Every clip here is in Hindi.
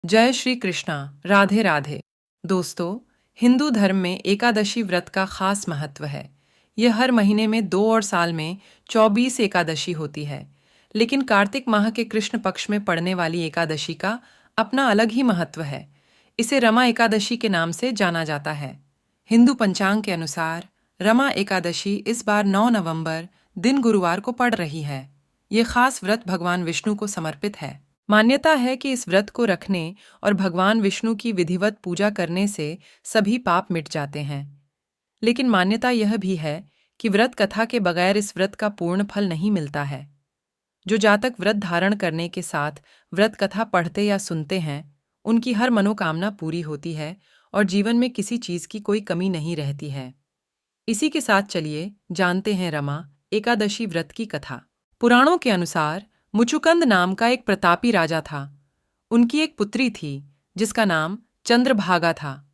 जय श्री कृष्णा। राधे राधे। दोस्तों, हिंदू धर्म में एकादशी व्रत का खास महत्व है। यह हर महीने में 2 और साल में 24 एकादशी होती है। लेकिन कार्तिक माह के कृष्ण पक्ष में पड़ने वाली एकादशी का अपना अलग ही महत्व है। इसे रमा एकादशी के नाम से जाना जाता है। हिंदू पंचांग के अनुसार रमा एकादशी इस बार 9 नवंबर दिन गुरुवार को पड़ रही है। यह खास व्रत भगवान विष्णु को समर्पित है। मान्यता है कि इस व्रत को रखने और भगवान विष्णु की विधिवत पूजा करने से सभी पाप मिट जाते हैं। लेकिन मान्यता यह भी है कि व्रत कथा के बगैर इस व्रत का पूर्ण फल नहीं मिलता है। जो जातक व्रत धारण करने के साथ व्रत कथा पढ़ते या सुनते हैं, उनकी हर मनोकामना पूरी होती है और जीवन में किसी चीज की कोई कमी नहीं रहती है। इसी के साथ चलिए जानते हैं रमा एकादशी व्रत की कथा। पुराणों के अनुसार मुचुकंद नाम का एक प्रतापी राजा था। उनकी एक पुत्री थी जिसका नाम चंद्रभागा था।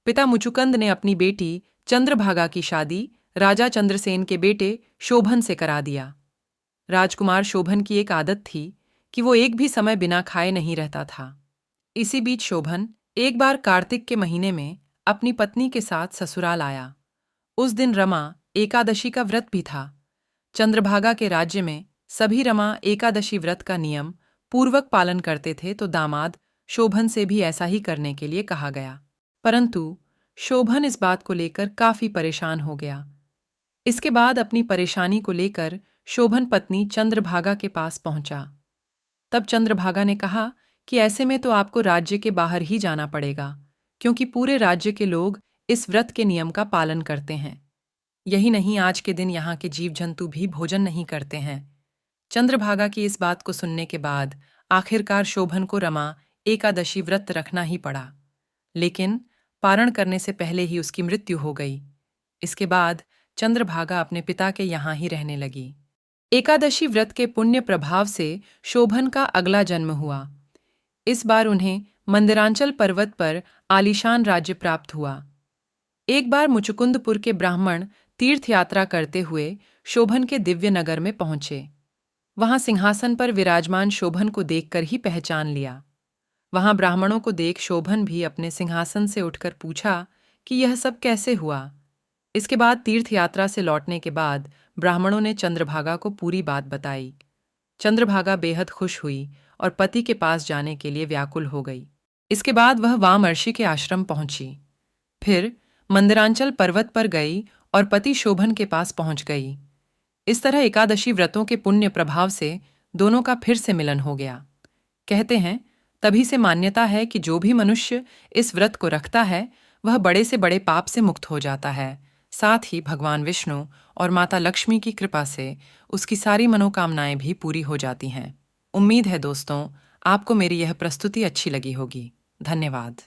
पिता मुचुकंद ने अपनी बेटी चंद्रभागा की शादी राजा चंद्रसेन के बेटे शोभन से करा दिया। राजकुमार शोभन की एक आदत थी कि वो एक भी समय बिना खाए नहीं रहता था। इसी बीच शोभन एक बार कार्तिक के महीने में अपनी पत्नी के साथ ससुराल आया। उस दिन रमा एकादशी का व्रत भी था। चंद्रभागा के राज्य में सभी रमा एकादशी व्रत का नियम पूर्वक पालन करते थे, तो दामाद शोभन से भी ऐसा ही करने के लिए कहा गया। परंतु शोभन इस बात को लेकर काफी परेशान हो गया। इसके बाद अपनी परेशानी को लेकर शोभन पत्नी चंद्रभागा के पास पहुंचा। तब चंद्रभागा ने कहा कि ऐसे में तो आपको राज्य के बाहर ही जाना पड़ेगा, क्योंकि पूरे राज्य के लोग इस व्रत के नियम का पालन करते हैं। यही नहीं, आज के दिन यहाँ के जीव जंतु भी भोजन नहीं करते हैं। चंद्रभागा की इस बात को सुनने के बाद आखिरकार शोभन को रमा एकादशी व्रत रखना ही पड़ा। लेकिन पारण करने से पहले ही उसकी मृत्यु हो गई। इसके बाद चंद्रभागा अपने पिता के यहाँ ही रहने लगी। एकादशी व्रत के पुण्य प्रभाव से शोभन का अगला जन्म हुआ। इस बार उन्हें मंदिरांचल पर्वत पर आलीशान राज्य प्राप्त हुआ। एक बार मुचुकुंदपुर के ब्राह्मण तीर्थ यात्रा करते हुए शोभन के दिव्य नगर में पहुंचे। वहां सिंहासन पर विराजमान शोभन को देखकर ही पहचान लिया। वहां ब्राह्मणों को देख शोभन भी अपने सिंहासन से उठकर पूछा कि यह सब कैसे हुआ। इसके बाद तीर्थ यात्रा से लौटने के बाद ब्राह्मणों ने चंद्रभागा को पूरी बात बताई। चंद्रभागा बेहद खुश हुई और पति के पास जाने के लिए व्याकुल हो गई। इसके बाद वह वामर्षि के आश्रम पहुंची। फिर मंदिरांचल पर्वत पर गई और पति शोभन के पास पहुंच गई। इस तरह एकादशी व्रतों के पुण्य प्रभाव से दोनों का फिर से मिलन हो गया। कहते हैं, तभी से मान्यता है कि जो भी मनुष्य इस व्रत को रखता है वह बड़े से बड़े पाप से मुक्त हो जाता है। साथ ही भगवान विष्णु और माता लक्ष्मी की कृपा से उसकी सारी मनोकामनाएं भी पूरी हो जाती हैं। उम्मीद है दोस्तों, आपको मेरी यह प्रस्तुति अच्छी लगी होगी। धन्यवाद।